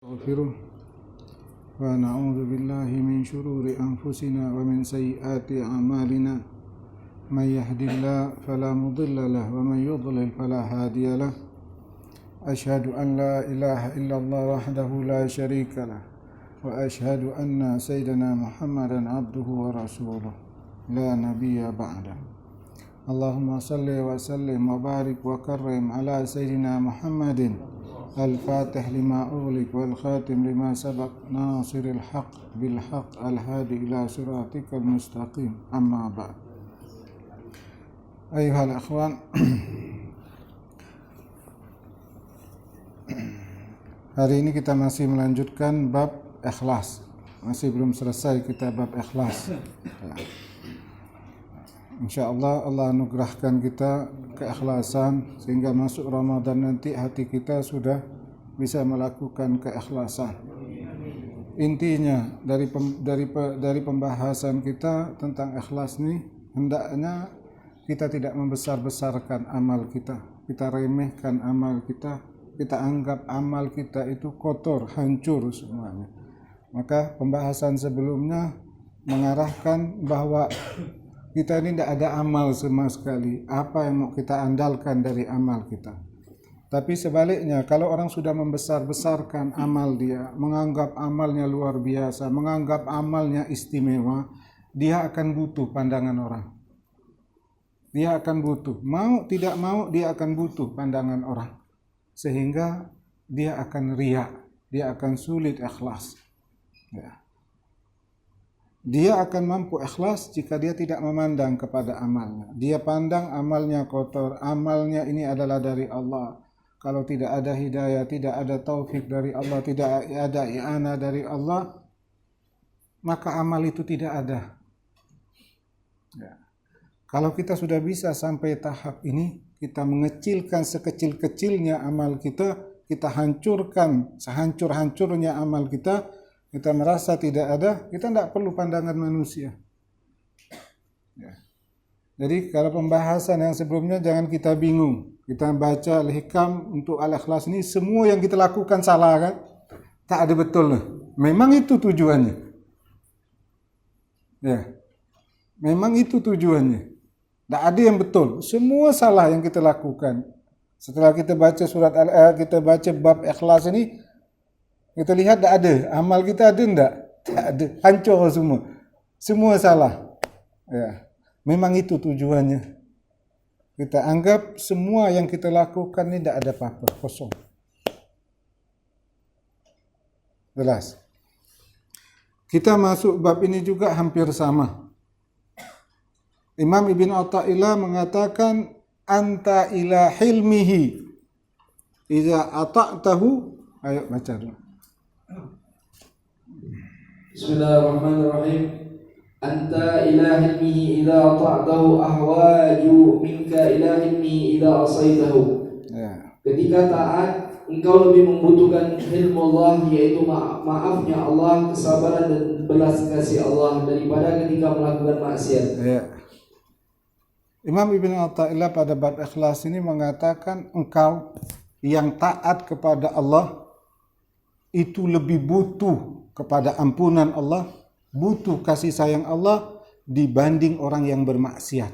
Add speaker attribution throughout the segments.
Speaker 1: نستغفره ونعوذ بالله من شرور أنفسنا ومن سيئات أعمالنا من يهد الله فلا مضل له ومن يضلل فلا هادي له أشهد أن لا إله إلا الله وحده لا شريك له وأشهد أن سيدنا محمدا عبده ورسوله لا نبي بعده اللهم صل وسلم وبارك وكرم على سيدنا محمد الفاتح لما أغلق والخاتم لما سبق ناصر الحق بالحق الهادي إلى صراطك المستقيم أما بعد أيها الأخوان hari ini kita masih melanjutkan bab ikhlas. Masih belum selesai kita bab ikhlas. InsyaAllah Allah anugerahkan kita keikhlasan sehingga masuk Ramadan nanti hati kita sudah bisa melakukan keikhlasan. Intinya dari pembahasan kita tentang ikhlas ini, hendaknya kita tidak membesar-besarkan amal kita. Kita remehkan amal kita. Kita anggap amal kita itu kotor, hancur semuanya. Maka pembahasan sebelumnya mengarahkan bahwa kita ini tidak ada amal sama sekali. Apa yang mau kita andalkan dari amal kita? Tapi sebaliknya, kalau orang sudah membesar-besarkan amal dia, menganggap amalnya luar biasa, menganggap amalnya istimewa, dia akan butuh pandangan orang. Dia akan butuh. Mau tidak mau, dia akan butuh pandangan orang. Sehingga dia akan riya, dia akan sulit ikhlas. Ya. Dia akan mampu ikhlas jika dia tidak memandang kepada amalnya. Dia pandang amalnya kotor, amalnya ini adalah dari Allah. Kalau tidak ada hidayah, tidak ada taufik dari Allah, tidak ada i'anah dari Allah, maka amal itu tidak ada. Ya. Kalau kita sudah bisa sampai tahap ini, kita mengecilkan sekecil-kecilnya amal kita, kita hancurkan sehancur-hancurnya amal kita merasa tidak ada, kita tidak perlu pandangan manusia. Ya. Jadi kalau pembahasan yang sebelumnya jangan kita bingung. Kita baca Al-Hikam untuk Al-Ikhlas ini, semua yang kita lakukan salah kan? Tak ada betul. Memang itu tujuannya. Ya. Memang itu tujuannya. Tak ada yang betul. Semua salah yang kita lakukan. Setelah kita baca surat kita baca bab Ikhlas ini, kita lihat tak ada. Amal kita ada enggak? Tak ada. Hancur semua. Semua salah. Ya. Memang itu tujuannya. Kita anggap semua yang kita lakukan ini tak ada apa-apa. Kosong. Jelas. Kita masuk bab ini juga hampir sama. Imam Ibn Atha'illah mengatakan, anta ila hilmihi iza ata'tahu. Ayo baca dulu.
Speaker 2: Bismillahirrahmanirrahim. Anta ila hilmihi idza ta'tahu ahwaju minka ila hilmihi idza asaitahu. Ya. Ketika taat, engkau lebih membutuhkan ilmu Allah, yaitu maafnya Allah, kesabaran dan belas kasih Allah daripada ketika melakukan maksiat.
Speaker 1: Ya. Imam Ibn Atha'illah pada bab ikhlas ini mengatakan engkau yang taat kepada Allah itu lebih butuh kepada ampunan Allah, butuh kasih sayang Allah dibanding orang yang bermaksiat.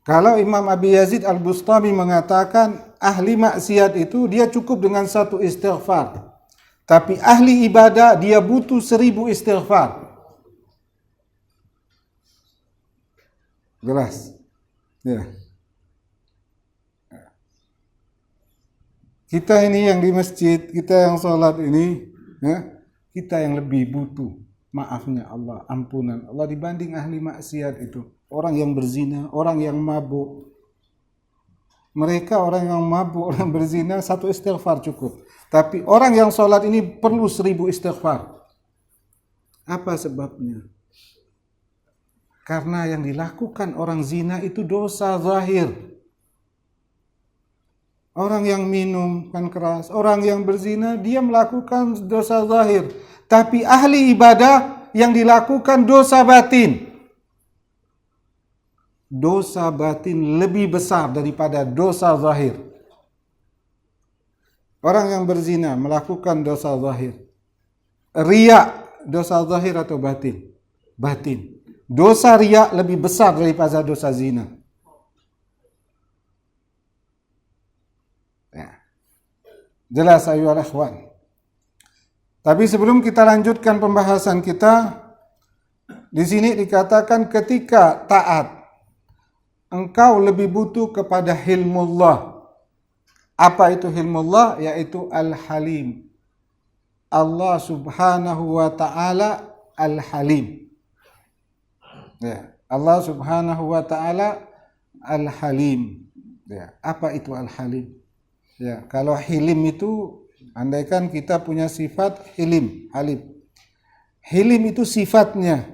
Speaker 1: Kalau Imam Abi Yazid Al-Bustami mengatakan ahli maksiat itu dia cukup dengan satu istighfar. Tapi ahli ibadah dia butuh 1000 istighfar. Jelas. Ya. Kita ini yang di masjid, kita yang sholat ini, ya, kita yang lebih butuh maafnya Allah, ampunan Allah dibanding ahli maksiat itu. Orang yang berzina, orang yang mabuk. Mereka orang yang mabuk, orang berzina, satu istighfar cukup. Tapi orang yang sholat ini perlu 1000 istighfar. Apa sebabnya? Karena yang dilakukan orang zina itu dosa zahir. Orang yang minum kan keras, orang yang berzina dia melakukan dosa zahir. Tapi ahli ibadah yang dilakukan dosa batin. Dosa batin lebih besar daripada dosa zahir. Orang yang berzina melakukan dosa zahir. Riya, dosa zahir atau batin? Batin. Dosa riya lebih besar daripada dosa zina. Ya. Jelas ayuhal ikhwan. Tapi sebelum kita lanjutkan pembahasan kita, di sini dikatakan ketika taat, engkau lebih butuh kepada hilmullah. Apa itu hilmullah? Yaitu al-halim. Allah subhanahu wa ta'ala al-halim. Ya, Allah subhanahu wa ta'ala al-halim. Ya, apa itu al-halim? Ya, kalau hilim itu, andaikan kita punya sifat hilim, halim. Hilim itu sifatnya,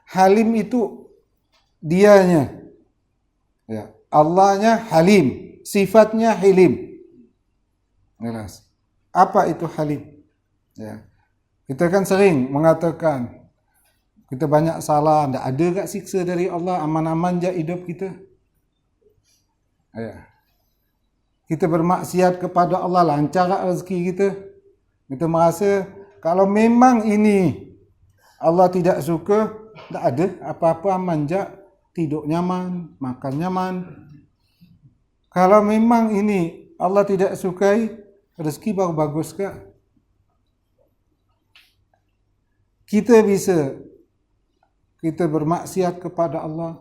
Speaker 1: halim itu dianya. Ya, Allahnya halim, sifatnya hilim. Jelas. Apa itu halim? Ya. Kita kan sering mengatakan kita banyak salah, tidak ada gak siksa dari Allah, aman-aman je hidup kita. Ya. Kita bermaksiat kepada Allah, lancar rezeki kita. Kita merasa kalau memang ini Allah tidak suka, tak ada apa-apa, aman je, tidur nyaman, makan nyaman. Kalau memang ini Allah tidak sukai, rezeki baru bagus ke? Kita bermaksiat kepada Allah,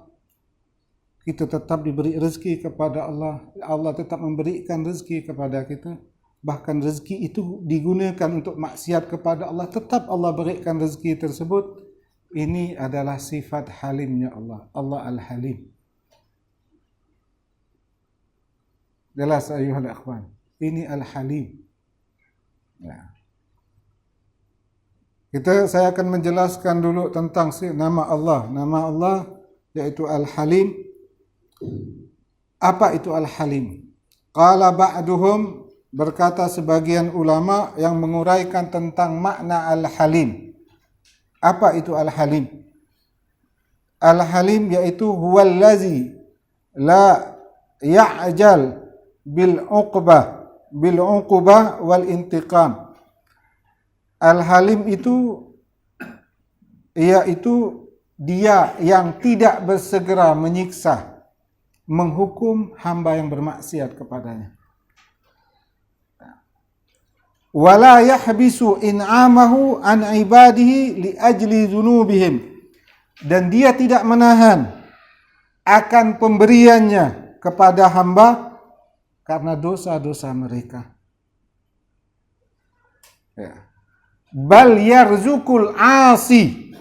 Speaker 1: kita tetap diberi rezeki kepada Allah, Allah tetap memberikan rezeki kepada kita. Bahkan rezeki itu digunakan untuk maksiat kepada Allah, tetap Allah berikan rezeki tersebut. Ini adalah sifat halimnya Allah, Allah al-halim. Jelas ayuhal ikhwan, ini al-halim. Ya. Saya akan menjelaskan dulu tentang nama Allah. Nama Allah yaitu Al-Halim. Apa itu Al-Halim? Qala ba'duhum, berkata sebagian ulama yang menguraikan tentang makna Al-Halim. Apa itu Al-Halim? Al-Halim yaitu huwallazi la ya'jal bil uqbah wal intiqam. Al-Halim itu yaitu dia yang tidak bersegera menyiksa, menghukum hamba yang bermaksiat kepadanya. Wala yahbisu in'amahu an ibadihi li ajli dzunubihim. Dan dia tidak menahan akan pemberiannya kepada hamba karena dosa-dosa mereka. Ya. Bal yarzukul asi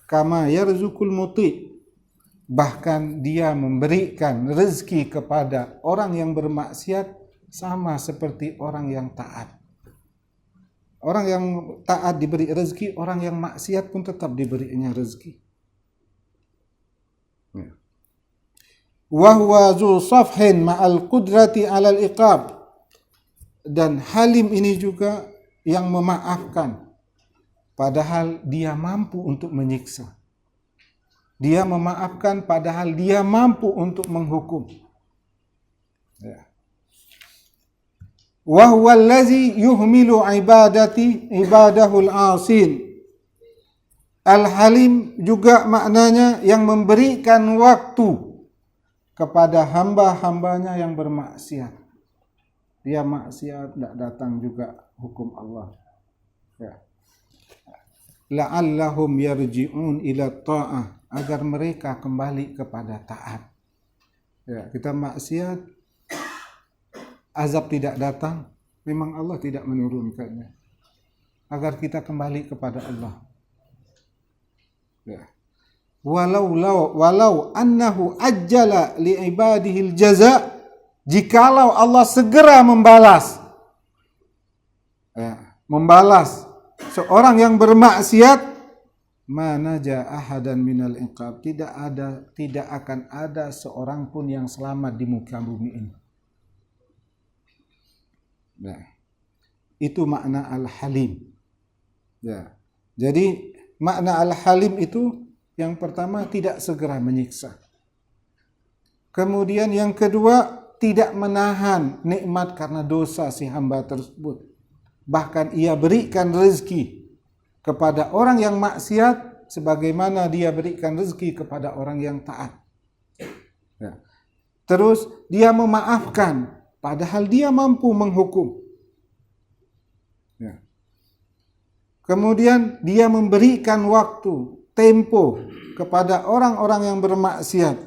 Speaker 1: kama yarzukul muti. Bahkan dia memberikan rezeki kepada orang yang bermaksiat sama seperti orang yang taat. Orang yang taat diberi rezeki, orang yang maksiat pun tetap diberinya rezeki. Wa huwa zu safhin ma'al qudrati 'alal iqab. Dan Halim ini juga yang memaafkan padahal dia mampu untuk menyiksa. Dia memaafkan padahal dia mampu untuk menghukum. Ya. Wa huwa allazi yuhmilu ibadahul asin. Al-Halim juga maknanya yang memberikan waktu kepada hamba-hambanya yang bermaksiat. Dia maksiat, tidak datang juga hukum Allah. Ya. La'allahum yarji'un ila ta'ah, agar mereka kembali kepada taat. Ya, kita maksiat, azab tidak datang, memang Allah tidak menurunkannya. Agar kita kembali kepada Allah. Ya. Walau annahu ajjala li ibadihil jaza, jikalau Allah segera membalas. Ya, membalas seorang yang bermaksiat, manaja ahadan minal iqab, tidak akan ada seorang pun yang selamat di muka bumi ini. Nah, itu makna Al-Halim. Ya. Jadi makna Al-Halim itu yang pertama tidak segera menyiksa. Kemudian yang kedua tidak menahan nikmat karena dosa si hamba tersebut. Bahkan ia berikan rezeki kepada orang yang maksiat sebagaimana dia berikan rezeki kepada orang yang taat. Ya. Terus dia memaafkan padahal dia mampu menghukum. Ya. Kemudian dia memberikan waktu, tempo kepada orang-orang yang bermaksiat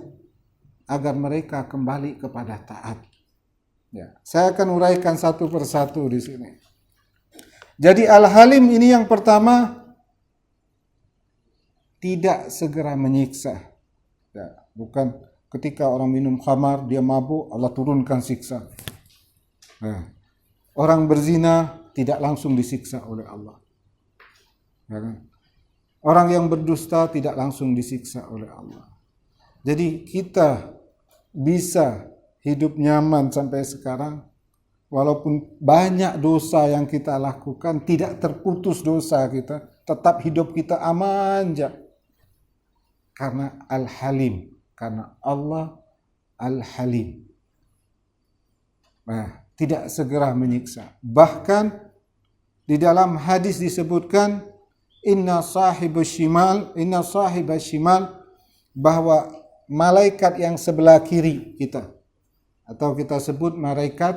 Speaker 1: agar mereka kembali kepada taat. Ya. Saya akan uraikan satu persatu di sini. Jadi Al-Halim ini yang pertama, tidak segera menyiksa. Ya, bukan ketika orang minum khamar, dia mabuk, Allah turunkan siksa. Ya. Orang berzina tidak langsung disiksa oleh Allah. Ya kan? Orang yang berdusta tidak langsung disiksa oleh Allah. Jadi kita bisa hidup nyaman sampai sekarang, walaupun banyak dosa yang kita lakukan, tidak terputus dosa kita, tetap hidup kita aman aja. Karena Al-Halim, karena Allah Al-Halim. Nah, tidak segera menyiksa. Bahkan di dalam hadis disebutkan inna sahibas shimal, bahwa malaikat yang sebelah kiri kita, atau kita sebut malaikat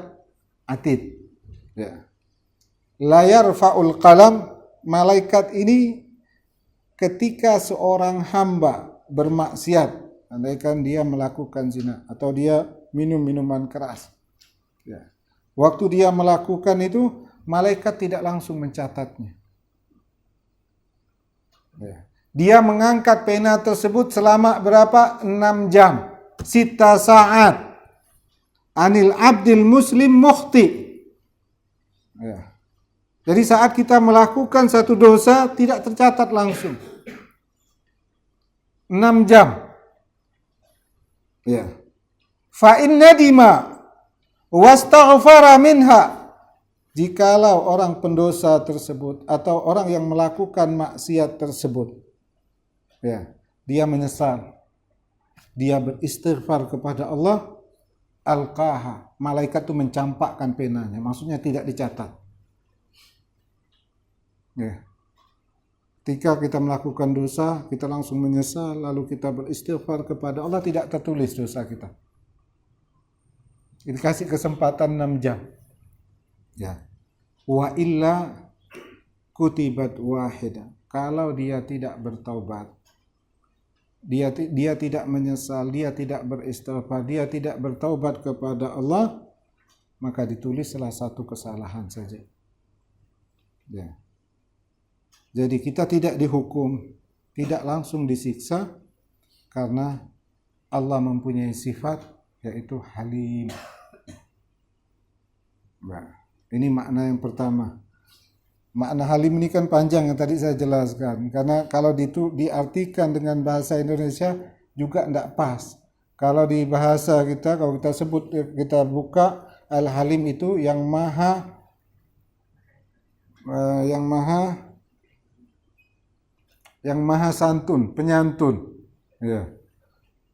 Speaker 1: atid, ya. La yarfa'ul qalam, malaikat ini ketika seorang hamba bermaksiat, andaikan dia melakukan zina atau dia minum minuman keras, ya. Waktu dia melakukan itu, malaikat tidak langsung mencatatnya. Ya. Dia mengangkat pena tersebut selama berapa? 6 jam. 6 saat. Anil abdil muslim mukhti. Ya. Jadi saat kita melakukan satu dosa tidak tercatat langsung. 6 jam. Ya. Fa in nadima wastaghfara minha. Jikalau orang pendosa tersebut atau orang yang melakukan maksiat tersebut, ya, dia menyesal, dia beristighfar kepada Allah, alqaha, malaikat itu mencampakkan penanya, maksudnya tidak dicatat. Ya. Ketika kita melakukan dosa, kita langsung menyesal, lalu kita beristighfar kepada Allah, tidak tertulis dosa kita. Dikasih kesempatan 6 jam. Ya. Wa illa kutibat wahida. Kalau dia tidak bertaubat, dia tidak menyesal, dia tidak beristighfar, dia tidak bertaubat kepada Allah, maka ditulis salah satu kesalahan saja. Ya. Jadi kita tidak dihukum, tidak langsung disiksa, karena Allah mempunyai sifat yaitu Halim. Nah, ini makna yang pertama. Makna Halim ini kan panjang yang tadi saya jelaskan, karena kalau diartikan dengan bahasa Indonesia juga tidak pas. Kalau di bahasa kita, kalau kita sebut, kita buka Al-Halim itu yang maha santun, penyantun. Ya.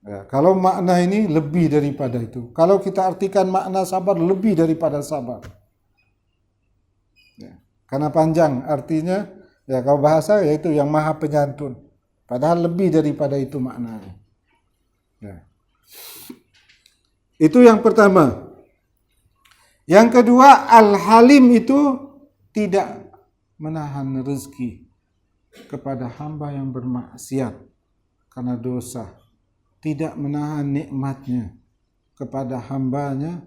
Speaker 1: Ya, kalau makna ini lebih daripada itu. Kalau kita artikan makna sabar, lebih daripada sabar. Ya. Karena panjang artinya, ya kalau bahasa yaitu yang maha penyantun. Padahal lebih daripada itu maknanya. Ya. Itu yang pertama. Yang kedua, Al-Halim itu tidak menahan rezeki kepada hamba yang bermaksiat karena dosa, tidak menahan nikmatnya kepada hambanya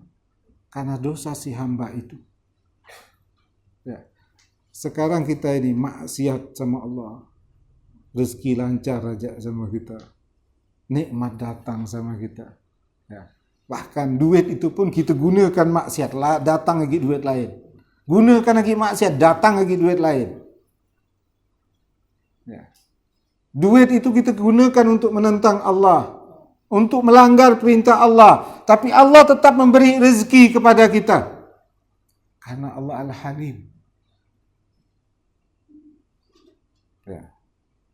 Speaker 1: karena dosa si hamba itu. Ya. Sekarang kita ini maksiat sama Allah, rezeki lancar aja sama kita, nikmat datang sama kita. Ya. Bahkan duit itu pun kita gunakan maksiat, datang lagi duit lain. Gunakan lagi maksiat, datang lagi duit lain. Ya. Duit itu kita gunakan untuk menentang Allah, untuk melanggar perintah Allah, tapi Allah tetap memberi rezeki kepada kita karena Allah Al-Halim. Ya.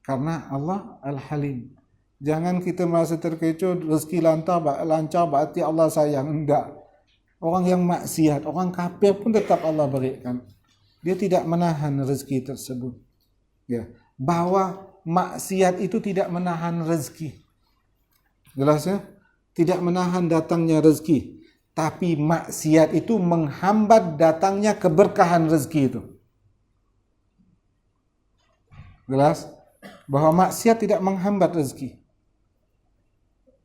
Speaker 1: Karena Allah Al-Halim. Jangan kita merasa terkecoh, rezeki lancar berarti Allah sayang. Enggak. Orang yang maksiat, orang kafir pun tetap Allah berikan. dia tidak menahan rezeki tersebut. Ya, bahwa maksiat itu tidak menahan rezeki. Jelas ya? Tidak menahan datangnya rezeki, tapi maksiat itu menghambat datangnya keberkahan rezeki itu. Jelas? Bahwa maksiat tidak menghambat rezeki.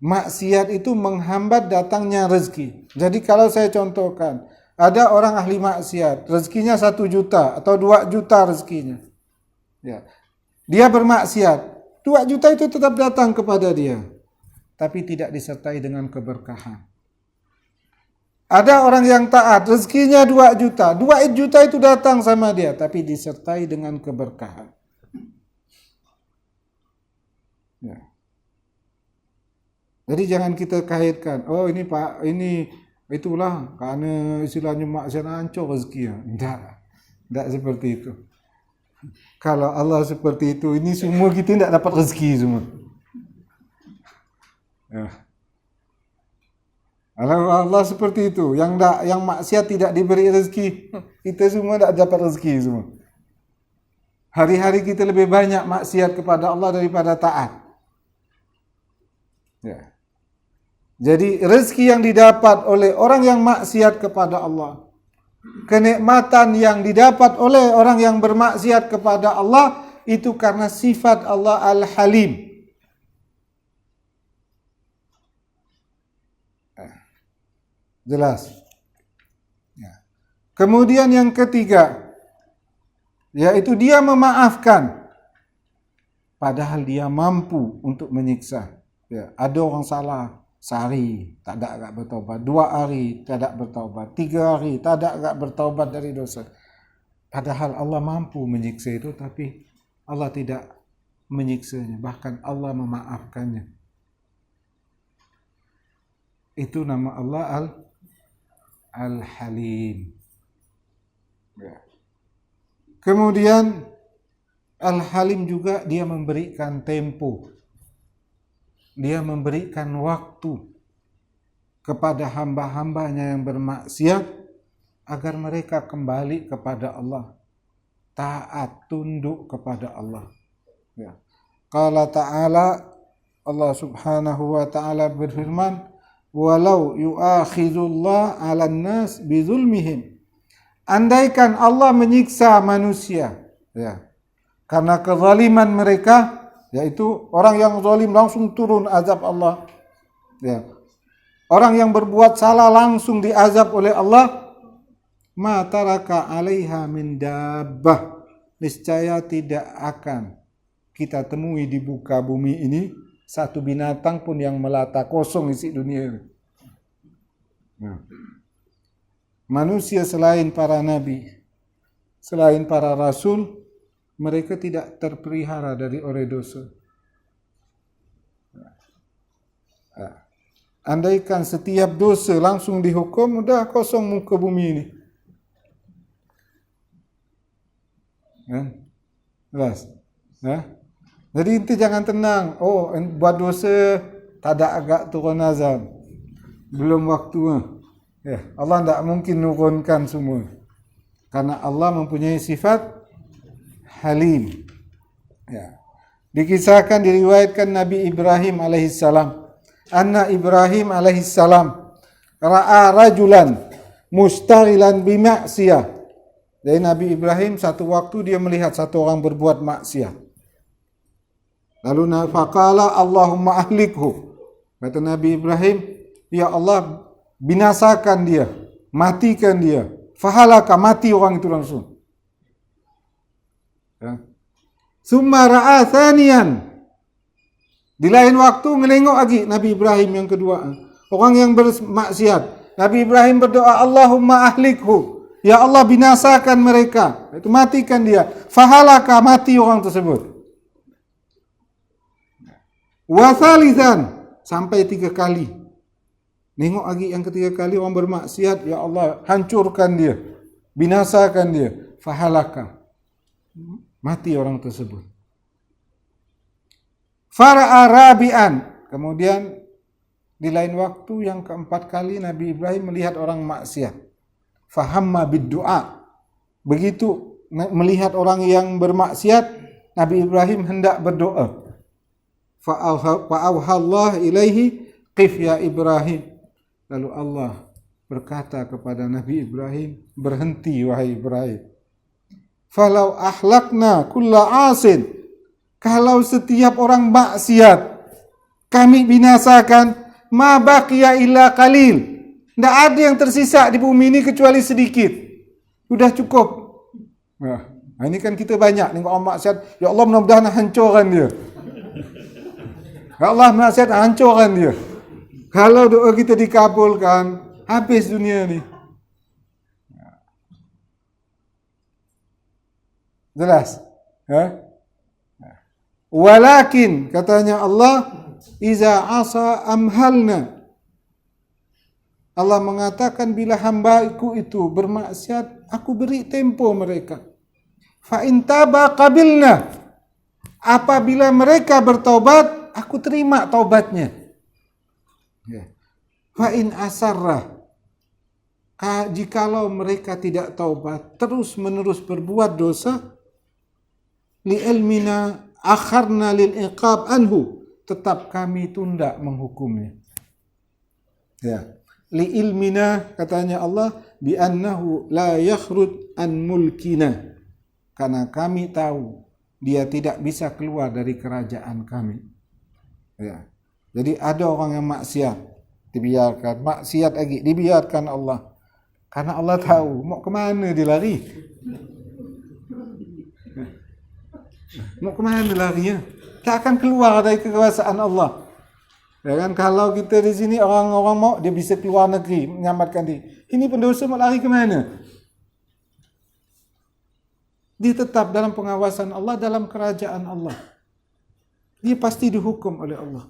Speaker 1: Maksiat itu menghambat datangnya rezeki. Jadi kalau saya contohkan, ada orang ahli maksiat, rezekinya 1 juta atau 2 juta rezekinya. Ya. Dia bermaksiat, 2 juta itu tetap datang kepada dia, tapi tidak disertai dengan keberkahan. Ada orang yang taat, rezekinya 2 juta, 2 juta itu datang sama dia, tapi disertai dengan keberkahan. Ya. Jadi jangan kita kaitkan, oh ini Pak, ini itulah karena istilahnya maksiat hancur rezekinya. Tidak seperti itu. Kalau Allah seperti itu, ini semua kita tidak dapat rezeki semua. Ya. Kalau Allah seperti itu, yang maksiat tidak diberi rezeki, kita semua tidak dapat rezeki semua. Hari-hari kita lebih banyak maksiat kepada Allah daripada taat. Ya. Jadi rezeki yang didapat oleh orang yang maksiat kepada Allah, kenikmatan yang didapat oleh orang yang bermaksiat kepada Allah, itu karena sifat Allah Al-Halim. Jelas. Ya. Kemudian yang ketiga, yaitu dia memaafkan, padahal dia mampu untuk menyiksa. Ya, ada orang salah, sehari tak ada agak bertaubat, 2 hari tak ada bertaubat, 3 hari tak ada agak bertaubat dari dosa. Padahal Allah mampu menyiksa itu, tapi Allah tidak menyiksanya, bahkan Allah memaafkannya. Itu nama Allah Al-Halim. Ya. Kemudian Al-Halim juga dia memberikan tempo. Dia memberikan waktu kepada hamba-hambanya yang bermaksiat agar mereka kembali kepada Allah, taat, tunduk kepada Allah. Ya. Qala ta'ala, Allah subhanahu wa ta'ala berfirman, walau yu'akhidullah 'alan nas bizulmihim. Andaikan Allah menyiksa manusia, ya, karena kezaliman mereka, yaitu orang yang zalim langsung turun azab Allah. Ya. Orang yang berbuat salah langsung diazab oleh Allah. Ma taraka 'alaiha min dabbah. Niscaya tidak akan kita temui di muka bumi ini satu binatang pun yang melata, kosong isi dunia ini. Nah. Manusia selain para nabi, selain para rasul, mereka tidak terpelihara dari oleh dosa. Andaikan setiap dosa langsung dihukum, udah kosong muka bumi ini. Jelas? Jadi inti jangan tenang. Oh, buat dosa tak ada agak turun azab. Belum waktunya. Ya, Allah tidak mungkin nurunkan semua. Karena Allah mempunyai sifat Halim. Ya. Dikisahkan, diriwayatkan Nabi Ibrahim alaihissalam. Anna Ibrahim alaihissalam ra'a rajulan mustaghilan bima'siyah. Dari Nabi Ibrahim satu waktu dia melihat satu orang berbuat maksiat. Lalu faqala Allahumma ahlikhu. Kata Nabi Ibrahim, ya Allah, binasakan dia, matikan dia. Fahalaka, mati orang itu langsung. Ya. Summa ra'a thaniyan. Di lain waktu menengok lagi Nabi Ibrahim yang kedua, orang yang bermaksiat. Nabi Ibrahim berdoa, Allahumma ahlikhu. Ya Allah, binasakan mereka. Itu matikan dia. Fahalaka, mati orang tersebut. Wa thalithan, sampai 3 kali. Nengok lagi yang ketiga kali orang bermaksiat, ya Allah, hancurkan dia. Binasakan dia. Fahalaka. Mati orang tersebut. Fara'a rabi'an. Kemudian di lain waktu yang keempat kali Nabi Ibrahim melihat orang maksiat. Fahamma bid-du'a. Begitu melihat orang yang bermaksiat, Nabi Ibrahim hendak berdoa. Fa'auhallah ilaihi qif ya Ibrahim. Lalu Allah berkata kepada Nabi Ibrahim, berhenti wahai Ibrahim. Falau ahlakna kulla asin, kalau setiap orang maksiat kami binasakan, ma baqiya illa qalil, tidak ada yang tersisa di bumi ini kecuali sedikit. Sudah cukup. Nah, ini kan kita banyak tengok orang maksiat, ya Allah mudah-mudahan hancurkan dia. Ya Allah maksiat hancurkan dia. Kalau doa kita dikabulkan, habis dunia ni. Jelas? Ya? Walakin katanya Allah, iza asa amhalna. Allah mengatakan bila hamba-Ku itu bermaksiat, aku beri tempo mereka. Fa in taba qabilna. Apabila mereka bertaubat, aku terima taubatnya. Ya. Fa in asarra. Jikalau mereka tidak taubat, terus-menerus berbuat dosa, li ilmina akharna lil iqab anhu, tetap kami tunda menghukumnya. Ya. Li ilmina katanya Allah bi annahu la yakhrud an mulkina, karena kami tahu dia tidak bisa keluar dari kerajaan kami. Ya. Jadi ada orang yang maksiat dibiarkan, maksiat lagi dibiarkan Allah, karena Allah tahu mau ke mana dia lari. Mau ke mana larinya? Tak akan keluar dari kekuasaan Allah. Ya kan, kalau kita di sini orang-orang mau dia bisa keluar negeri menyelamatkan diri. Ini pendosa mau lari ke mana? Dia tetap dalam pengawasan Allah, dalam kerajaan Allah. Dia pasti dihukum oleh Allah.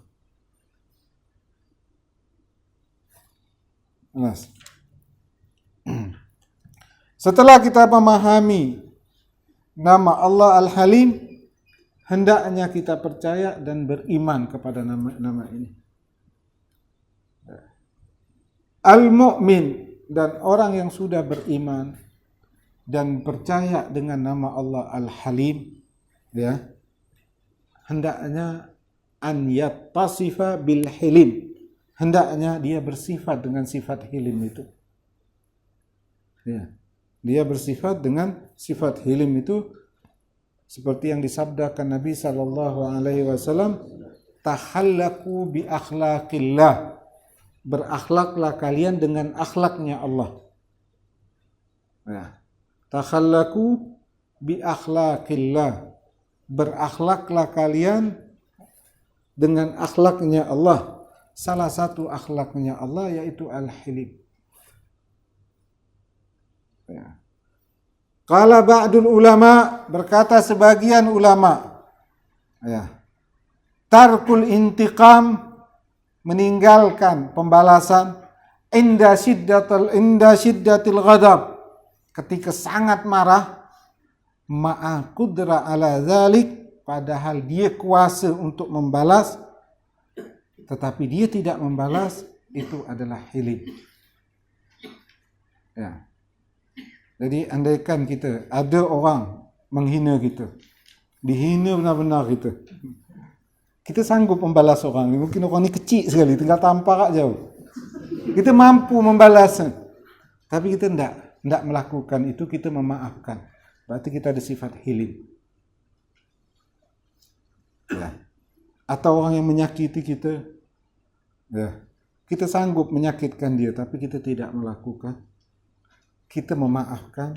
Speaker 1: Mas. Setelah kita memahami nama Allah Al-Halim, hendaknya kita percaya dan beriman kepada nama ini. Al-Mu'min, dan orang yang sudah beriman dan percaya dengan nama Allah Al-Halim, ya, hendaknya an yattasifa bil hilim, hendaknya dia bersifat dengan sifat hilim itu. Ya, dia bersifat dengan sifat hilim itu seperti yang disabdakan Nabi SAW, tahallaku bi akhlaqillah, berakhlaklah kalian dengan akhlaknya Allah. Ya. Takhallaku bi akhlaqillah, berakhlaklah kalian dengan akhlaknya Allah. Salah satu akhlaknya Allah yaitu al-hilim. Ya. Qala ba'dul ulama, berkata sebagian ulama, ya, tarkul intiqam, meninggalkan pembalasan, inda syiddatil ghadab, ketika sangat marah, ma'a qudra ala dzalik, padahal dia kuasa untuk membalas tetapi dia tidak membalas, itu adalah hilim. Ya. Jadi andaikan kita ada orang menghina kita, dihina benar-benar kita sanggup membalas orang ni. Mungkin orang ni kecil sekali, tinggal tampak jauh. Kita mampu membalas, tapi kita tidak melakukan itu, kita memaafkan. Berarti kita ada sifat hilim. Ya. Atau orang yang menyakiti kita, ya, kita sanggup menyakitkan dia, tapi kita tidak melakukan. Kita memaafkan,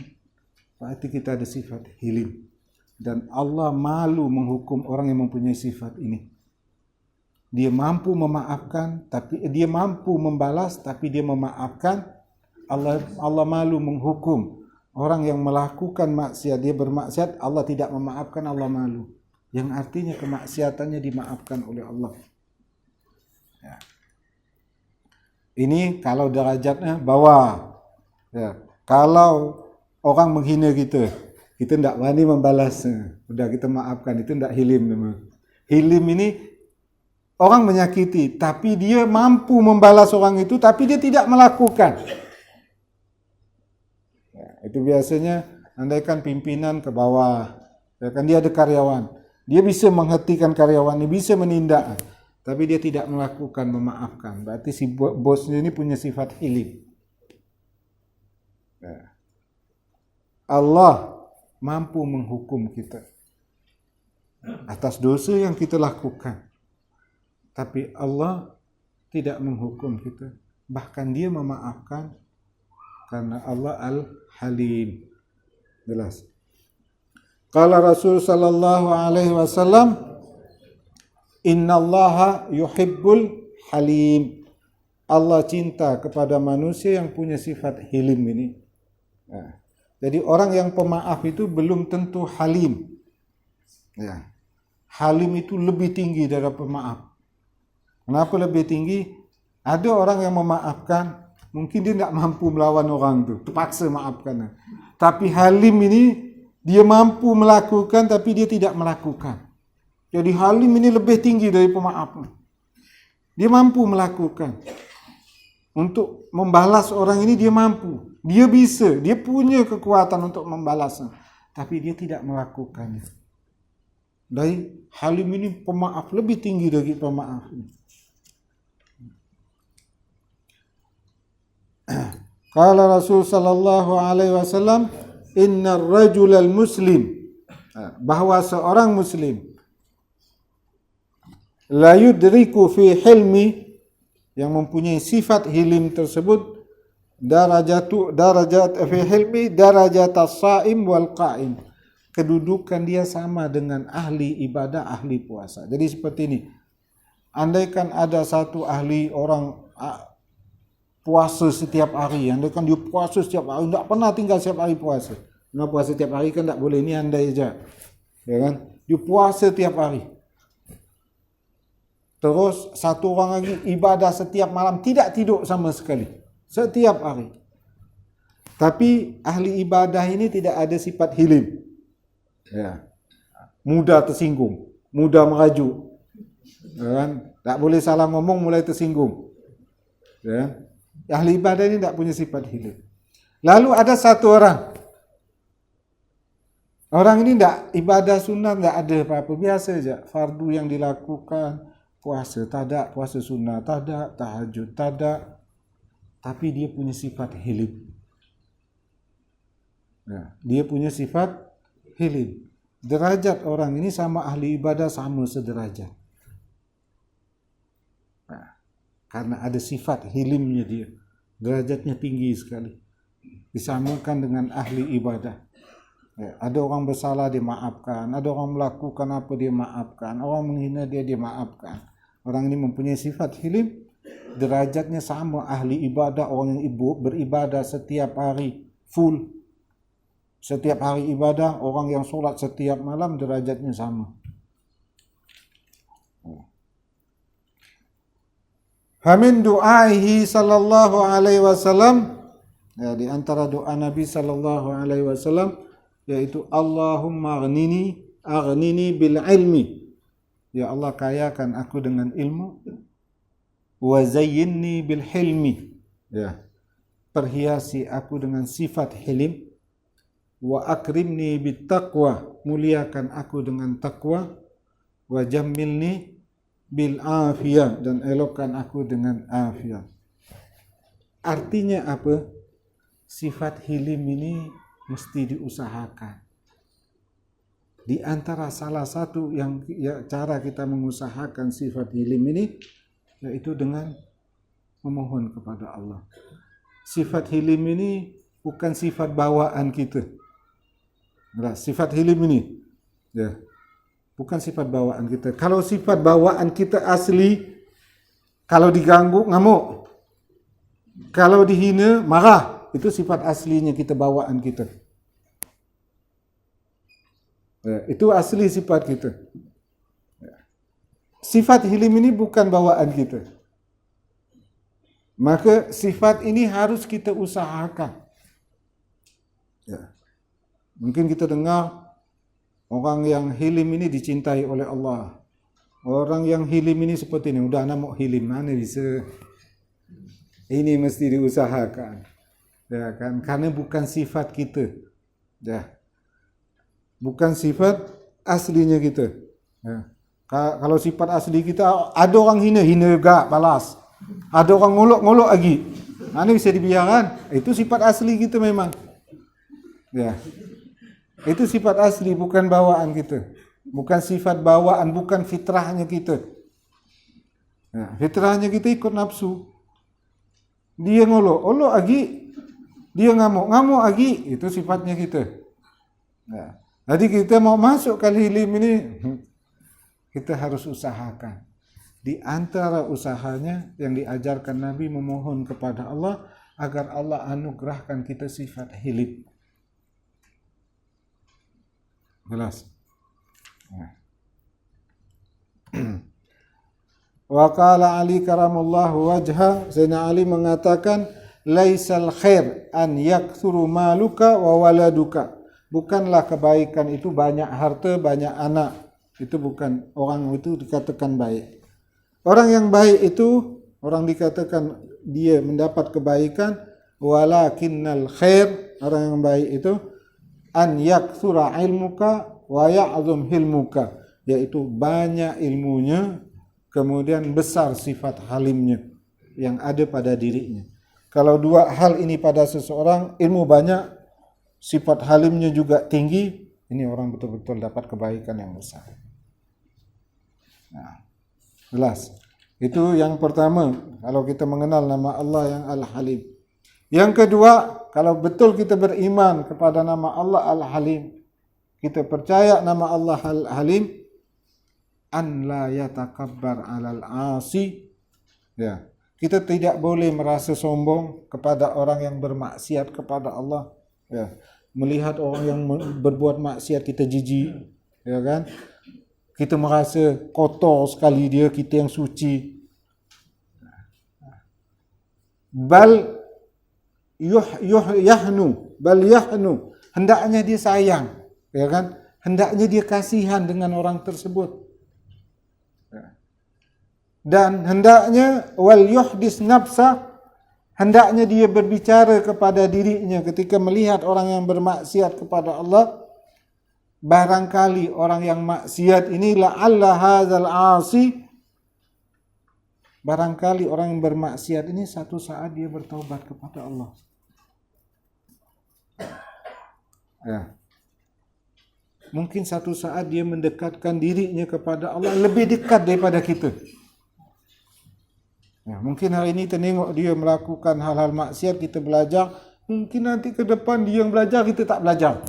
Speaker 1: berarti kita ada sifat hilim. Dan Allah malu menghukum orang yang mempunyai sifat ini. Dia mampu memaafkan, tapi dia mampu membalas, tapi dia memaafkan. Allah malu menghukum orang yang melakukan maksiat, dia bermaksiat, Allah tidak memaafkan, Allah malu. Yang artinya kemaksiatannya dimaafkan oleh Allah. Ya. Ini kalau derajatnya bawah. Ya. Kalau orang menghina kita tidak berani membalas. Sudah kita maafkan, itu tidak hilim. Hilim ini orang menyakiti, tapi dia mampu membalas orang itu, tapi dia tidak melakukan. Ya, itu biasanya andaikan pimpinan ke bawah, ya kan, dia ada karyawan, dia bisa menghentikan karyawan ini, bisa menindak, tapi dia tidak melakukan, memaafkan. Berarti si bosnya ini punya sifat hilim. Ya. Allah mampu menghukum kita atas dosa yang kita lakukan, tapi Allah tidak menghukum kita, bahkan dia memaafkan, karena Allah Al-Halim. Jelas. Qala Rasul sallallahu alaihi wasallam, innallaha yuhibbul halim. Allah cinta kepada manusia yang punya sifat hilim ini. Nah, jadi orang yang pemaaf itu belum tentu halim. Ya. Halim itu lebih tinggi dari pemaaf. Kenapa lebih tinggi? Ada orang yang memaafkan, mungkin dia tidak mampu melawan orang itu, terpaksa maafkan. Tapi halim ini, dia mampu melakukan tapi dia tidak melakukan. Jadi halim ini lebih tinggi dari pemaaf. Dia mampu melakukan. Untuk membalas orang ini dia mampu. Dia bisa, dia punya kekuatan untuk membalasnya. Tapi dia tidak melakukannya. Dari halim ini pemaaf lebih tinggi dari pemaaf ini. Qala Rasul sallallahu alaihi wasallam, innar rajulal muslim, bahwa seorang muslim la yudriku fi hilmi, yang mempunyai sifat hilim tersebut, darajat fi hilmi darajat as-saim wal qa'im, kedudukan dia sama dengan ahli ibadah, ahli puasa. Jadi seperti ini, andaikan ada satu ahli orang puasa setiap hari, andaikan dia puasa setiap hari, tidak pernah tinggal setiap hari puasa. Nah, puasa setiap hari kan tak boleh, ini andai saja, ya kan? Dia puasa setiap hari. Terus satu orang lagi ibadah setiap malam, tidak tidur sama sekali, setiap hari. Tapi ahli ibadah ini tidak ada sifat hilim. Ya. Mudah tersinggung, mudah merajuk. Ya kan? Tak boleh salah ngomong, mulai tersinggung. Ya. Ahli ibadah ini tidak punya sifat hilim. Lalu ada satu orang. Orang ini tidak ibadah sunnah, tidak ada apa-apa, biasa saja. Fardu yang dilakukan, puasa tak ada, puasa sunnah tak ada, tahajud tak ada. Tapi dia punya sifat hilim. Ya, dia punya sifat hilim. Derajat orang ini sama ahli ibadah sama sederajat. Nah, karena ada sifat hilimnya dia, derajatnya tinggi sekali, disamakan dengan ahli ibadah. Ya, ada orang bersalah dia maafkan, ada orang melakukan apa dia maafkan, orang menghina dia maafkan. Orang ini mempunyai sifat hilim, derajatnya sama ahli ibadah, orang yang beribadah setiap hari full, setiap hari ibadah, orang yang solat setiap malam, derajatnya sama. Hamin du'aihi sallallahu alaihi wasallam, ya, di antara doa Nabi sallallahu alaihi wasallam yaitu Allahumma aghnini bil ilmi, ya Allah kayakan aku dengan ilmu, wa zayyinni bil hilmi, ya, perhiasi aku dengan sifat hilim, wa akrimni bit taqwa, muliakan aku dengan takwa, wa jammilni bil afiyah, dan elokkan aku dengan afiyah. Artinya apa? Sifat hilim ini mesti diusahakan. Di antara salah satu yang cara kita mengusahakan sifat hilim ini yaitu dengan memohon kepada Allah. Sifat hilim ini bukan sifat bawaan kita. Nah, sifat hilim ini, ya, bukan sifat bawaan kita. Kalau sifat bawaan kita asli, kalau diganggu ngamuk, kalau dihina marah, itu sifat aslinya kita, bawaan kita. Ya, itu asli sifat kita. Ya. Sifat hilim ini bukan bawaan kita. Maka sifat ini harus kita usahakan. Ya. Mungkin kita dengar orang yang hilim ini dicintai oleh Allah. Orang yang hilim ini seperti ini, udah anak mau hilim, mana bisa. Ini mesti diusahakan. Ya kan? Karena bukan sifat kita. Ya. Bukan sifat aslinya kita. Ya. Kalau sifat asli kita, ada orang hina juga balas. Ada orang ngolok lagi. Ini bisa dibiarkan. Itu sifat asli kita memang. Ya. Itu sifat asli, bukan bawaan kita. Bukan sifat bawaan, bukan fitrahnya kita. Ya. Fitrahnya kita ikut nafsu. Dia ngolok lagi. Dia ngamuk lagi. Itu sifatnya kita. Ya. Jadi kita mau masuk Al-Hilim ini, kita harus usahakan. Di antara usahanya yang diajarkan Nabi memohon kepada Allah agar Allah anugerahkan kita sifat hilim. Jelas. Wa qala Ali karamallahu wajha, Sayyidina Ali mengatakan, laisal khair an yakthuru maluka wa waladuka. Bukanlah kebaikan itu banyak harta, banyak anak. Itu bukan orang itu dikatakan baik. Orang yang baik itu orang dikatakan dia mendapat kebaikan, walakinnal khair, orang yang baik itu an yakthura ilmuka wa ya'zum hilmuka, yaitu banyak ilmunya kemudian besar sifat halimnya yang ada pada dirinya. Kalau dua hal ini pada seseorang, ilmu banyak, sifat halimnya juga tinggi, ini orang betul-betul dapat kebaikan yang besar. Nah, jelas. Itu yang pertama, kalau kita mengenal nama Allah yang Al-Halim. Yang kedua, kalau betul kita beriman kepada nama Allah Al-Halim, kita percaya nama Allah Al-Halim, an la yatakabbar 'alal 'asi. Ya, kita tidak boleh merasa sombong kepada orang yang bermaksiat kepada Allah. Ya, melihat orang yang berbuat maksiat kita jijik, ya kan? Kita merasa kotor sekali dia, kita yang suci. Bal yahnu, hendaknya dia sayang, ya kan? Hendaknya dia kasihan dengan orang tersebut. Dan hendaknya wal yuhdis nafsa, hendaknya dia berbicara kepada dirinya ketika melihat orang yang bermaksiat kepada Allah. Barangkali orang yang maksiat ini la'alla hadzal 'asi, barangkali orang yang bermaksiat ini satu saat dia bertaubat kepada Allah. Ya. Mungkin satu saat dia mendekatkan dirinya kepada Allah lebih dekat daripada kita. Ya, mungkin hari ini kita tengok dia melakukan hal-hal maksiat, kita belajar. Mungkin nanti ke depan dia yang belajar, kita tak belajar.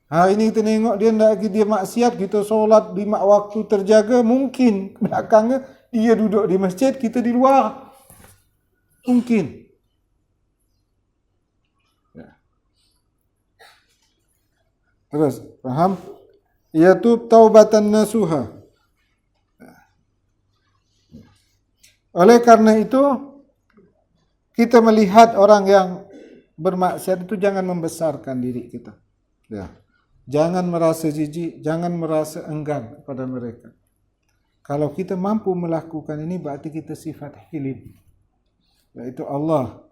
Speaker 1: Hari ini kita tengok dia maksiat, kita solat 5 waktu terjaga. Mungkin belakangnya dia duduk di masjid, kita di luar. Mungkin. Ya. Terus, faham? Yaitu taubatan nasuha. Oleh karena itu, kita melihat orang yang bermaksiat itu jangan membesarkan diri kita. Ya. Jangan merasa jijik, jangan merasa enggan kepada mereka. Kalau kita mampu melakukan ini, berarti kita sifat hilim. Yaitu Allah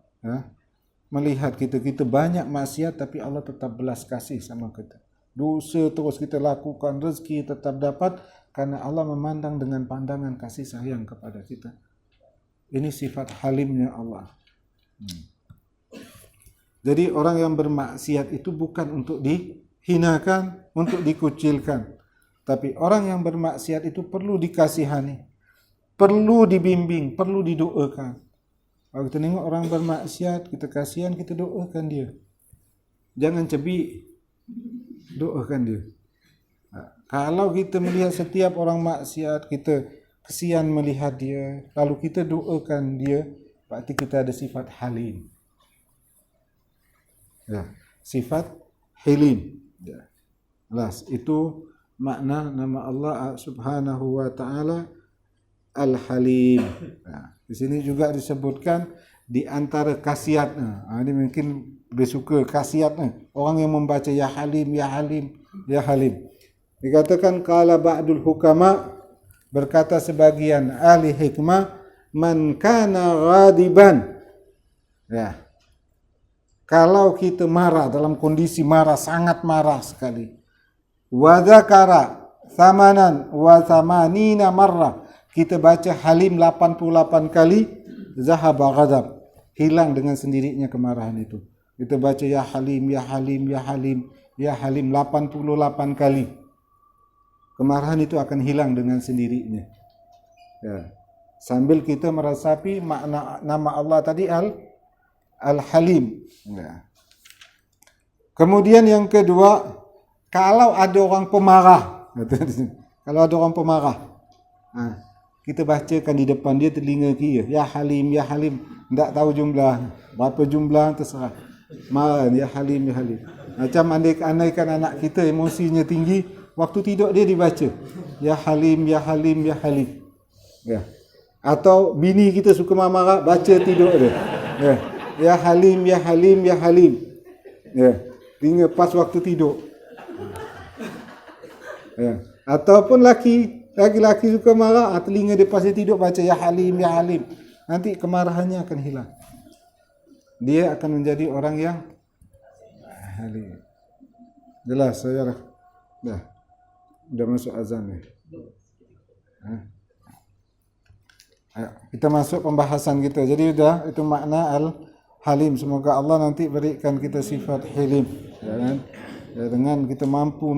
Speaker 1: melihat kita banyak maksiat, tapi Allah tetap belas kasih sama kita. Dosa terus kita lakukan, rezeki tetap dapat, karena Allah memandang dengan pandangan kasih sayang kepada kita. Ini sifat halimnya Allah. Jadi orang yang bermaksiat itu bukan untuk dihinakan, untuk dikucilkan. Tapi orang yang bermaksiat itu perlu dikasihani, perlu dibimbing, perlu didoakan. Kalau kita tengok orang bermaksiat, kita kasihan, kita doakan dia. Jangan cebik, doakan dia. Kalau kita melihat setiap orang maksiat, kita kesian melihat dia, lalu kita doakan dia, berarti kita ada sifat halim. Ya, sifat hilim. Ya. Jelas, itu makna nama Allah Subhanahu wa taala Al-Halim. Nah, di sini juga disebutkan di antara khasiatnya. Ini mungkin lebih suka khasiatnya. Orang yang membaca ya Halim, ya Halim, ya Halim. Dikatakan qala ba'dul hukama, berkata sebagian ahli hikmah, man kana ghadiban. Ya. Kalau kita marah dalam kondisi marah, sangat marah sekali. Wa dzakara thamanan wa thamanina marrah. Kita baca Halim 88 kali, zahaba ghadab. Hilang dengan sendirinya kemarahan itu. Kita baca ya Halim, ya Halim, ya Halim, ya Halim 88 kali. Kemarahan itu akan hilang dengan sendirinya. Ya. Sambil kita meresapi makna nama Allah tadi Al-Halim. Ya. Kemudian yang kedua, kalau ada orang pemarah, kalau ada orang pemarah, kita bacakan di depan dia telinga kiri, ya Halim, ya Halim. Tak tahu jumlah, berapa jumlah terserah. Marah, ya Halim, ya Halim. Macam andaikan anak kita emosinya tinggi, waktu tidur dia dibaca, ya Halim, ya Halim, ya Halim. Ya. Atau bini kita suka marah, baca tidur dia. Ya. Ya Halim, ya Halim, ya Halim. Ya. Tinggal pas waktu tidur. Ya. Ataupun laki-laki suka marah, telinga dia pas dia tidur baca ya Halim, ya Halim. Nanti kemarahannya akan hilang. Dia akan menjadi orang yang Halim. Jelas saya dah. Dah masuk azan ni. Ayo, kita masuk pembahasan kita. Jadi sudah itu makna Al-Halim. Semoga Allah nanti berikan kita sifat Halim, ya kan? Ya, dengan kita mampu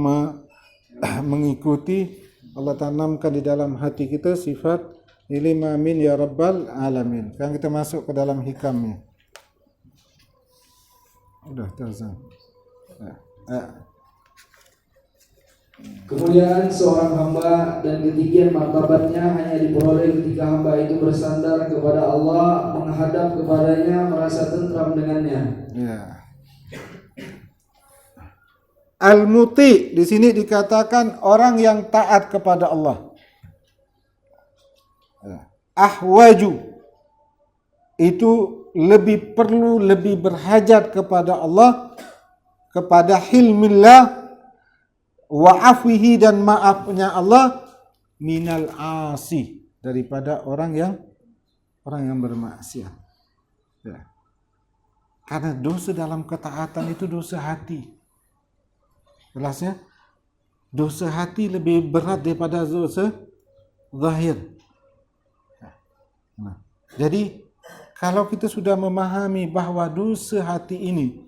Speaker 1: mengikuti, Allah tanamkan di dalam hati kita sifat Halim. Amin ya rabbal alamin. Sekarang kita masuk ke dalam hikamnya. Sudah azan.
Speaker 2: Kemuliaan seorang hamba dan ketinggian martabatnya hanya diperoleh ketika hamba itu bersandar kepada Allah, menghadap kepadanya, merasa tentram dengannya.
Speaker 1: Ya. Al-muti di sini dikatakan orang yang taat kepada Allah. Ahwaju itu lebih perlu, lebih berhajat kepada Allah, kepada hilmillah wa afwihi dan maafnya Allah, minal asi, daripada orang yang bermaksiat. Ya. Karena dosa dalam ketaatan itu dosa hati. Jelasnya, dosa hati lebih berat daripada dosa zahir. Nah, jadi kalau kita sudah memahami bahawa dosa hati ini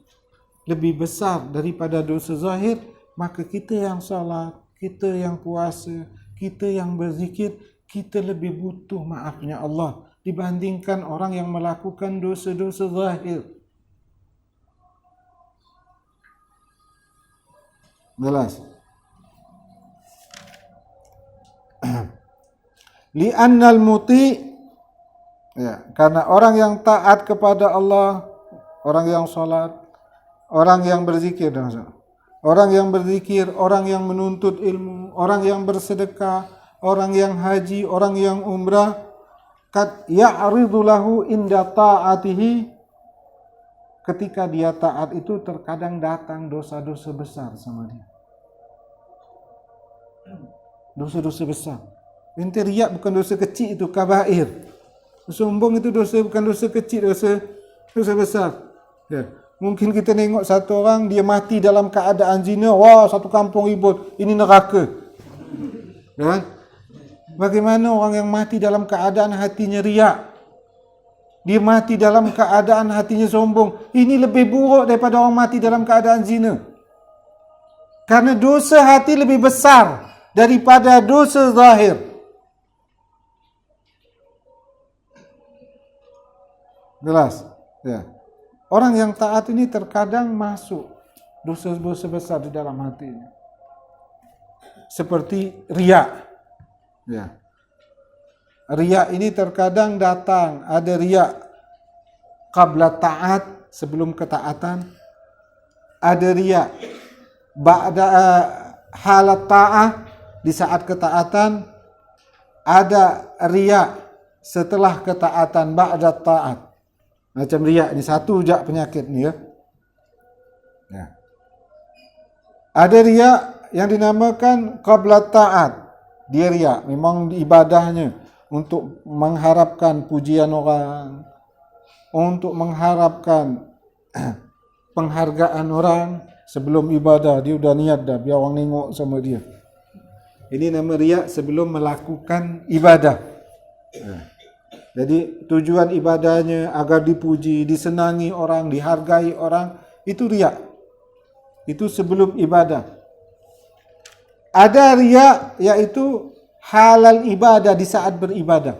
Speaker 1: lebih besar daripada dosa zahir, maka kita yang salat, kita yang puasa, kita yang berzikir, kita lebih butuh maafnya Allah dibandingkan orang yang melakukan dosa-dosa zahir. Jelas. Li'annal muti, ya, karena orang yang taat kepada Allah, orang yang salat, orang yang berzikir, orang yang berzikir, orang yang menuntut ilmu, orang yang bersedekah, orang yang haji, orang yang umrah, kad ya'ridu lahu inda ta'atihi, ketika dia taat itu terkadang datang dosa-dosa besar sama dia. Dosa-dosa besar. Inti riak bukan dosa kecil, itu kabair. Sombong itu dosa, bukan dosa kecil, dosa besar. Ya. Mungkin kita tengok satu orang dia mati dalam keadaan zina, wah satu kampung ribut, ini neraka. Ya. Bagaimana orang yang mati dalam keadaan hatinya riak? Dia mati dalam keadaan hatinya sombong. Ini lebih buruk daripada orang mati dalam keadaan zina. Karena dosa hati lebih besar daripada dosa zahir. Jelas? Ya. Orang yang taat ini terkadang masuk dosa-dosa besar di dalam hatinya. Seperti riak. Ya. Riak ini terkadang datang, ada riak qabla taat, sebelum ketaatan. Ada riak ba'da halat ta'ah, di saat ketaatan. Ada riak setelah ketaatan, ba'da taat. Macam riak ni, satu jak penyakit ni ya. Ya. Ada riak yang dinamakan qabla taat. Dia riak, memang ibadahnya untuk mengharapkan pujian orang, untuk mengharapkan penghargaan orang sebelum ibadah, dia udah niat dah biar orang tengok sama dia. Ini nama riak sebelum melakukan ibadah. Jadi tujuan ibadahnya agar dipuji, disenangi orang, dihargai orang, itu riak. Itu sebelum ibadah. Ada riak yaitu halal ibadah di saat beribadah.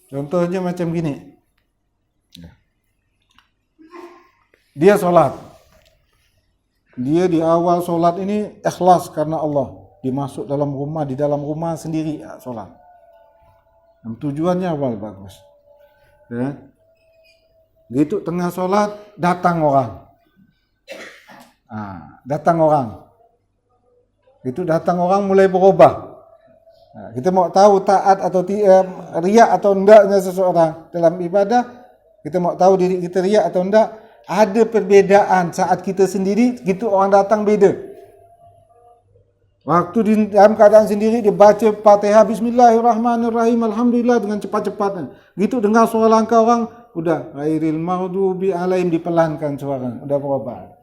Speaker 1: Contohnya macam gini. Dia solat. Dia di awal solat ini ikhlas karena Allah. Dimasuk dalam rumah, di dalam rumah sendiri solat. Dan tujuannya awal bagus. Ya. Gitu tengah solat datang orang. Datang orang. Itu datang orang mulai berubah. Kita mau tahu taat atau riak atau endaknya seseorang dalam ibadah. Kita mau tahu diri kita riak atau endak. Ada perbezaan saat kita sendiri, gitu orang datang beda. Waktu dalam keadaan sendiri dia baca Fatihah Bismillahirrahmanirrahim Alhamdulillah dengan cepat-cepatnya. Gitu dengar suara langkah orang, udah ghairil maghdubi alaihim, dipelankan suara, udah berubah.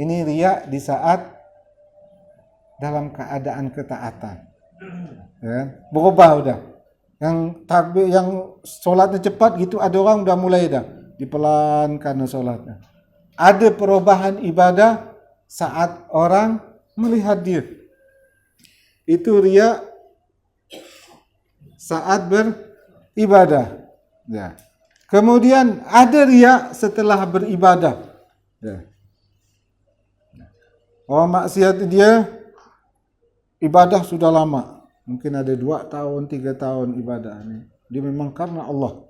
Speaker 1: Ini riak di saat dalam keadaan ketaatan. Ya, berubah udah. Yang takbir, yang solatnya cepat gitu, ada orang udah mulai dah dipelankan solatnya. Ada perubahan ibadah saat orang melihat dia. Itu riak saat beribadah. Ya. Kemudian ada riak setelah beribadah. Ya. Orang maksiat dia ibadah sudah lama. Mungkin ada 2 tahun, 3 tahun ibadah ini. Dia memang karena Allah.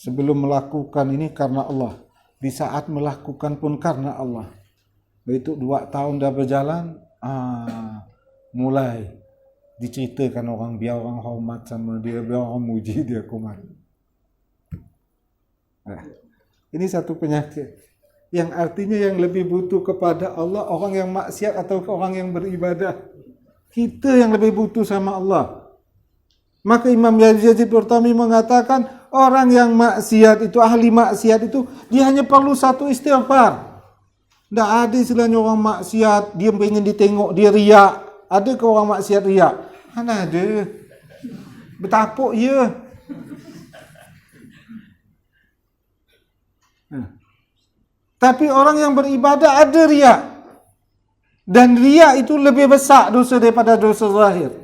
Speaker 1: Sebelum melakukan ini karena Allah. Di saat melakukan pun karena Allah. Begitu 2 tahun dah berjalan, mulai diceritakan orang, biar orang hormat sama dia, biar orang muji dia kumat. Ini satu penyakit. Yang artinya yang lebih butuh kepada Allah, orang yang maksiat atau orang yang beribadah. Kita yang lebih butuh sama Allah. Maka Imam Yazid Bustami mengatakan, orang yang maksiat itu, ahli maksiat itu, dia hanya perlu satu istighfar. Tak ada istilahnya orang maksiat, dia pengen ditengok, dia riak. Ada ke orang maksiat riak? Mana ada. Betapuk ya. Tapi orang yang beribadah ada riak. Dan riak itu lebih besar dosa daripada dosa zahir.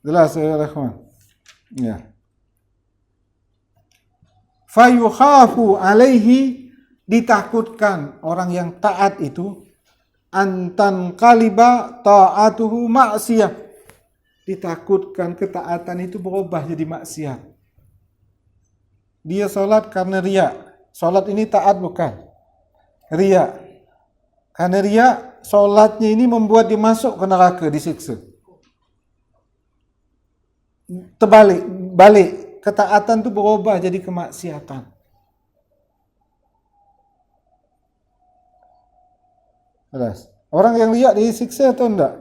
Speaker 1: Jelas ya ikhwan. Ya. Fayukhafu alaihi, ditakutkan orang yang taat itu, antan qaliba ta'atuhu maksiyah. Ditakutkan ketaatan itu berubah jadi maksiat. Dia solat karena riak. Solat ini taat bukan? Riak. Karena riak, solatnya ini membuat dia masuk ke neraka, disiksa. Balik. Ketaatan itu berubah jadi kemaksiatan. Jelas. Orang yang riak disiksa atau enggak?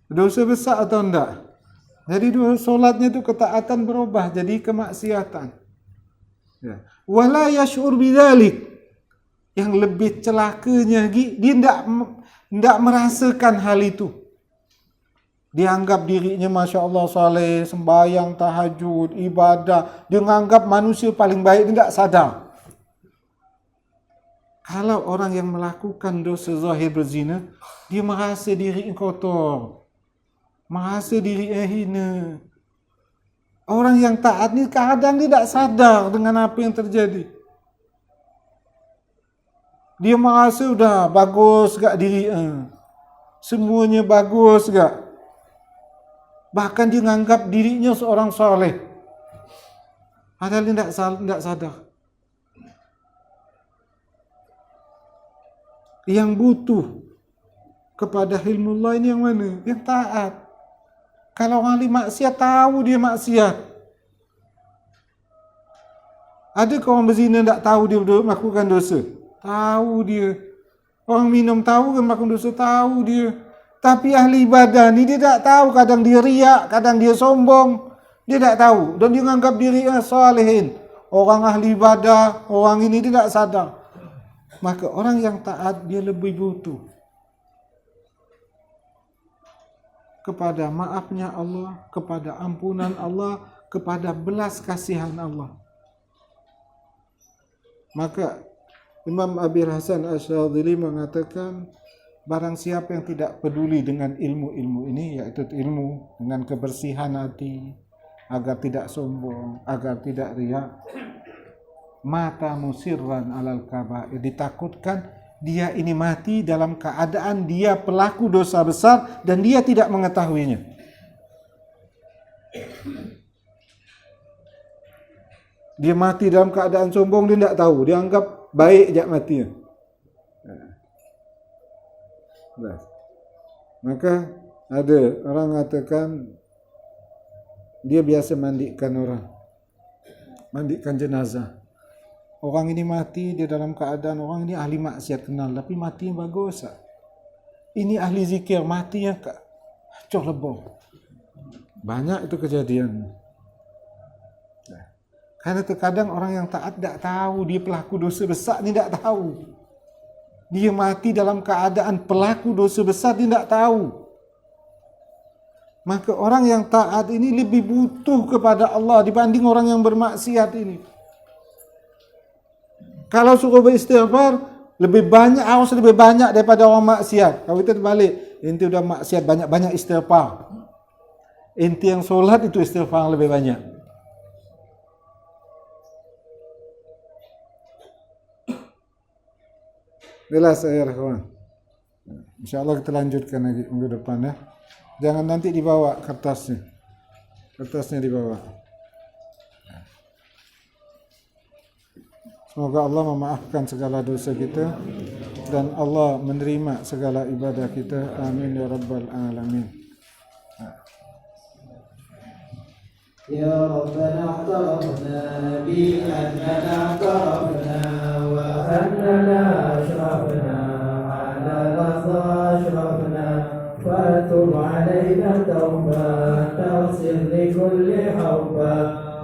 Speaker 1: Dosa besar atau enggak? Jadi solatnya itu ketaatan berubah jadi kemaksiatan. Ya. Wala yash'ur bidzalik. Yang lebih celakanya dia tidak merasakan hal itu. Dianggap dirinya Masya Allah saleh, sembahyang, tahajud, ibadah. Dia menganggap manusia paling baik, dia tidak sadar. Kalau orang yang melakukan dosa zahir berzina, dia merasa diri kotor, merasa diri hina. Orang yang taat ni kadang tidak sadar dengan apa yang terjadi. Dia merasa sudah bagus gak diri, semuanya bagus gak. Bahkan dia menganggap dirinya seorang soleh. Padahal dia tidak sadar. Yang butuh kepada ilmullah ini yang mana? Yang taat. Kalau orang ahli maksiat tahu dia maksiat. Ada ke orang berzina tak tahu dia melakukan dosa? Tahu dia. Orang minum tahu kan melakukan dosa? Tahu dia. Tapi ahli ibadah ni dia tak tahu, kadang dia riak, kadang dia sombong. Dia tak tahu dan dia menganggap dirinya salihin. Orang ahli ibadah, orang ini tidak sadar. Maka orang yang taat dia lebih butuh kepada maafnya Allah, kepada ampunan Allah, kepada belas kasihan Allah. Maka Imam Abi Hasan Asyadzili mengatakan, barang siapa yang tidak peduli dengan ilmu-ilmu ini, yaitu ilmu dengan kebersihan hati, agar tidak sombong, agar tidak riak, mata musirran alal kabair, ditakutkan dia ini mati dalam keadaan dia pelaku dosa besar dan dia tidak mengetahuinya. Dia mati dalam keadaan sombong, dia tidak tahu, dia anggap baik jak mati. Maka ada orang mengatakan dia biasa mandikan orang, mandikan jenazah. Orang ini mati, dia dalam keadaan orang ini ahli maksiat kenal, tapi mati yang bagus. Ini ahli zikir, mati yang kacau lebur. Banyak itu kejadian. Karena terkadang orang yang taat tidak tahu dia pelaku dosa besar, dia tidak tahu. Dia mati dalam keadaan pelaku dosa besar, dia tidak tahu. Maka orang yang taat ini lebih butuh kepada Allah dibanding orang yang bermaksiat ini. Kalau suruh beristighfar, lebih banyak, harus lebih banyak daripada orang maksiat. Kalau kita terbalik, inti udah maksiat, banyak-banyak istighfar. Inti yang solat itu istighfar lebih banyak. Jelas ya kawan. InsyaAllah kita lanjutkan lagi minggu depan ya. Jangan nanti dibawa kertasnya. Kertasnya dibawa. Semoga Allah memaafkan segala dosa kita dan Allah menerima segala ibadah kita. Amin ya rabbal alamin.
Speaker 2: Ya Rabbana a'tarafna bi annana a'tarafna wa annana ashrafna ala lafza ashrafna fatub alayna tawbah taghfir li kulli hawbah